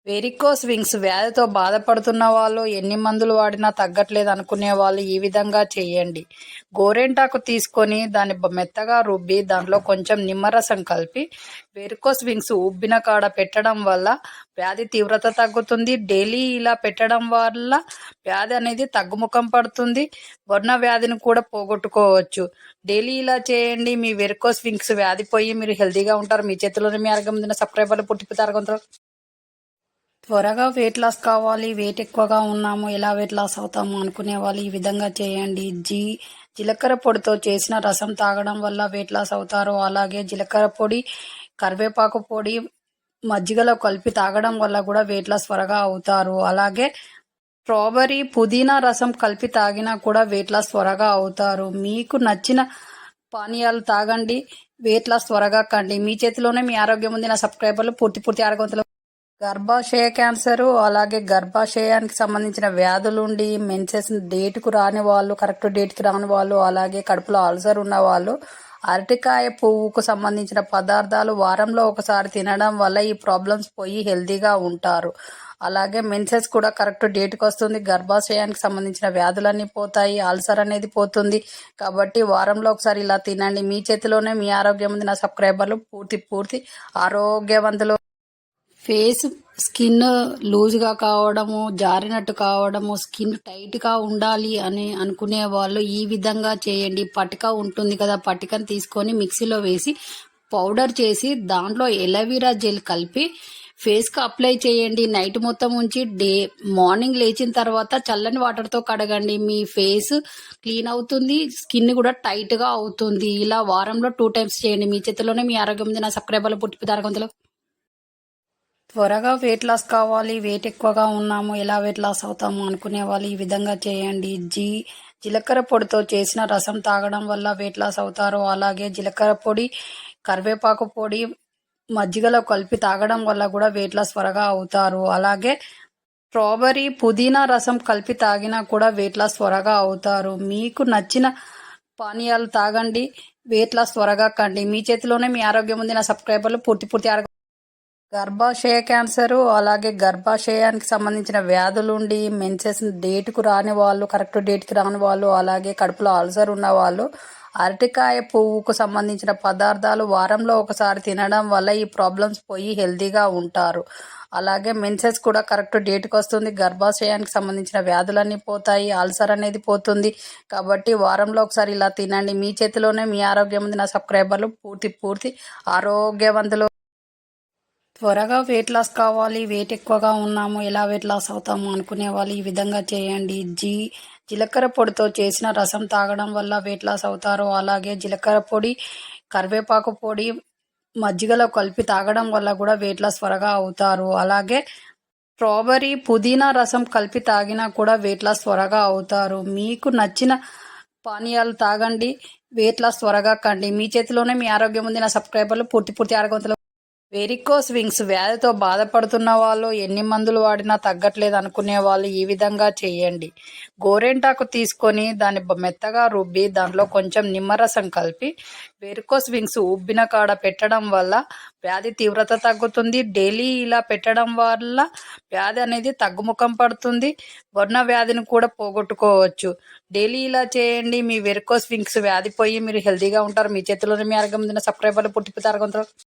Varicose wings వ్యాధితో బాధపడుతున్న వాళ్ళు ఎన్ని మందులు వాడినా తగ్గట్లేదు అనుకునే వాళ్ళు ఈ విధంగా చేయండి. గోరెంటాకు తీసుకొని దాన్ని మెత్తగా రుబ్బి దాంట్లో కొంచెం నిమ్మరసం కలిపి వెరికోస్ వింగ్స్ ఉబ్బిన కాడ పెట్టడం వల్ల వ్యాధి తీవ్రత తగ్గుతుంది. డైలీ ఇలా పెట్టడం వల్ల వ్యాధి అనేది తగ్గుముఖం పడుతుంది. వర్ణ వ్యాధిని కూడా పోగొట్టుకోవచ్చు. డైలీ ఇలా చేయండి. మీ వెరికోస్ వింగ్స్ వ్యాధి పోయి మీరు హెల్తీగా ఉంటారు. మీ చేతిలోనే మీ ఆరోగ్యం ఉన్న సబ్స్క్రైబర్లు పుట్టిపోతారు. త్వరగా వెయిట్ లాస్ కావాలి, వెయిట్ ఎక్కువగా ఉన్నాము, ఎలా వెయిట్ లాస్ అవుతాము అనుకునే వాళ్ళు ఈ విధంగా చేయండి. జీలకర్ర పొడితో చేసిన రసం తాగడం వల్ల వెయిట్ లాస్ అవుతారు. అలాగే జీలకర్ర పొడి, కరివేపాకు పొడి మజ్జిగలో కలిపి తాగడం వల్ల కూడా వెయిట్ లాస్ త్వరగా అవుతారు. అలాగే స్ట్రాబెర్రీ, పుదీనా రసం కలిపి తాగినా కూడా వెయిట్ లాస్ త్వరగా అవుతారు. మీకు నచ్చిన పానీయాలు తాగండి, వెయిట్ లాస్ త్వరగా కండి. మీ చేతిలోనే మీ ఆరోగ్యం ఉంది. నా సబ్స్క్రైబర్లు పూర్తి ఆరోగ్యవంతులు. గర్భాశయ క్యాన్సరు, అలాగే గర్భాశయానికి సంబంధించిన వ్యాధులుండి మెన్సెస్ డేట్కు రాని వాళ్ళు, కరెక్ట్ డేట్కి రాని వాళ్ళు, అలాగే కడుపులో అల్సర్ ఉన్న వాళ్ళు అరటికాయ పువ్వుకు సంబంధించిన పదార్థాలు వారంలో ఒకసారి తినడం వల్ల ఈ ప్రాబ్లమ్స్ పోయి హెల్తీగా ఉంటారు. అలాగే మెన్సెస్ కూడా కరెక్ట్ డేట్కి వస్తుంది. గర్భాశయానికి సంబంధించిన వ్యాధులన్నీ పోతాయి. అల్సర్ అనేది పోతుంది. కాబట్టి వారంలో ఒకసారి ఇలా తినండి. మీ చేతిలోనే మీ ఆరోగ్యం ఉంది. నా సబ్స్క్రైబర్లు పూర్తి ఆరోగ్యవంతులు. ఫేస్ స్కిన్ లూజ్గా కావడము, జారినట్టు కావడము, స్కిన్ టైట్గా ఉండాలి అని అనుకునే వాళ్ళు ఈ విధంగా చేయండి. పటిక ఉంటుంది కదా, పటికను తీసుకొని మిక్సీలో వేసి పౌడర్ చేసి దాంట్లో ఎలోవెరా జెల్ కలిపి ఫేస్కి అప్లై చేయండి. నైట్ మొత్తం ఉంచి మార్నింగ్ లేచిన తర్వాత చల్లని వాటర్తో కడగండి. మీ ఫేస్ క్లీన్ అవుతుంది, స్కిన్ కూడా టైట్గా అవుతుంది. ఇలా వారంలో 2 times చేయండి. మీ చేతిలోనే మీ ఆరోగ్యం ఉంది. నా సబ్స్క్రైబర్లు పుట్టిపోతారు. త్వరగా వెయిట్ లాస్ కావాలి, వెయిట్ ఎక్కువగా ఉన్నాము, ఎలా వెయిట్ లాస్ అవుతాము అనుకునే వాళ్ళు ఈ విధంగా చేయండి. జీలకర్ర పొడితో చేసిన రసం తాగడం వల్ల వెయిట్ లాస్ అవుతారు. అలాగే జీలకర్ర పొడి, కరివేపాకు పొడి మజ్జిగలో కలిపి తాగడం వల్ల కూడా వెయిట్ లాస్ త్వరగా అవుతారు. అలాగే స్ట్రాబెర్రీ, పుదీనా రసం కలిపి తాగినా కూడా వెయిట్ లాస్ త్వరగా అవుతారు. మీకు నచ్చిన పానీయాలు తాగండి, వెయిట్ లాస్ త్వరగా కండి. మీ చేతిలోనే మీ ఆరోగ్యం ఉంది. నా సబ్స్క్రైబర్లు పూర్తి ఆరోగ్యం. గర్భాశయ క్యాన్సరు, అలాగే గర్భాశయానికి సంబంధించిన వ్యాధులుండి మెన్సెస్ డేట్కు రాని వాళ్ళు, కరెక్ట్ డేట్కి రాని వాళ్ళు, అలాగే కడుపులో అల్సర్ ఉన్న వాళ్ళు అరటికాయ పువ్వుకు సంబంధించిన పదార్థాలు వారంలో ఒకసారి తినడం వల్ల ఈ ప్రాబ్లమ్స్ పోయి హెల్తీగా ఉంటారు. అలాగే మెన్సెస్ కూడా కరెక్ట్ డేట్కి వస్తుంది. గర్భాశయానికి సంబంధించిన వ్యాధులన్నీ పోతాయి. అల్సర్ అనేది పోతుంది. కాబట్టి వారంలో ఒకసారి ఇలా తినండి. మీ చేతిలోనే మీ ఆరోగ్యం ఉంది. నా సబ్స్క్రైబర్లు పూర్తి ఆరోగ్యవంతులు. త్వరగా వెయిట్ లాస్ కావాలి, వెయిట్ ఎక్కువగా ఉన్నాము, ఎలా వెయిట్ లాస్ అవుతాము అనుకునే వాళ్ళు ఈ విధంగా చేయండి. జీలకర్ర పొడితో చేసిన రసం తాగడం వల్ల వెయిట్ లాస్ అవుతారు. అలాగే జీలకర్ర పొడి, కరివేపాకు పొడి మజ్జిగలో కలిపి తాగడం వల్ల కూడా వెయిట్ లాస్ త్వరగా అవుతారు. అలాగే స్ట్రాబెర్రీ, పుదీనా రసం కలిపి తాగినా కూడా వెయిట్ లాస్ త్వరగా అవుతారు. మీకు నచ్చిన పానీయాలు తాగండి, వెయిట్ లాస్ త్వరగా కండి. మీ చేతిలోనే మీ ఆరోగ్యం ఉంది. నా సబ్స్క్రైబర్లు పూర్తి ఆరోగ్యవంతులు. వెరికోస్ వింగ్స్ వ్యాధితో బాధపడుతున్న వాళ్ళు ఎన్ని మందులు వాడినా తగ్గట్లేదు అనుకునే వాళ్ళు ఈ విధంగా చేయండి. గోరెంటాకు తీసుకొని దాన్ని మెత్తగా రుబ్బి దాంట్లో కొంచెం నిమ్మరసం కలిపి వెరికోస్ వింగ్స్ ఉబ్బిన కాడ పెట్టడం వల్ల వ్యాధి తీవ్రత తగ్గుతుంది. డైలీ ఇలా పెట్టడం వల్ల వ్యాధి అనేది తగ్గుముఖం పడుతుంది. వర్ణ వ్యాధిని కూడా పోగొట్టుకోవచ్చు. డైలీ ఇలా చేయండి. మీ వెరికోస్ వింగ్స్ వ్యాధి పోయి మీరు హెల్తీగా ఉంటారు. మీ చేతిలోనే మీ ఆరోగ్యం ఉన్న సబ్స్క్రైబర్లు పుట్టిపోతారు.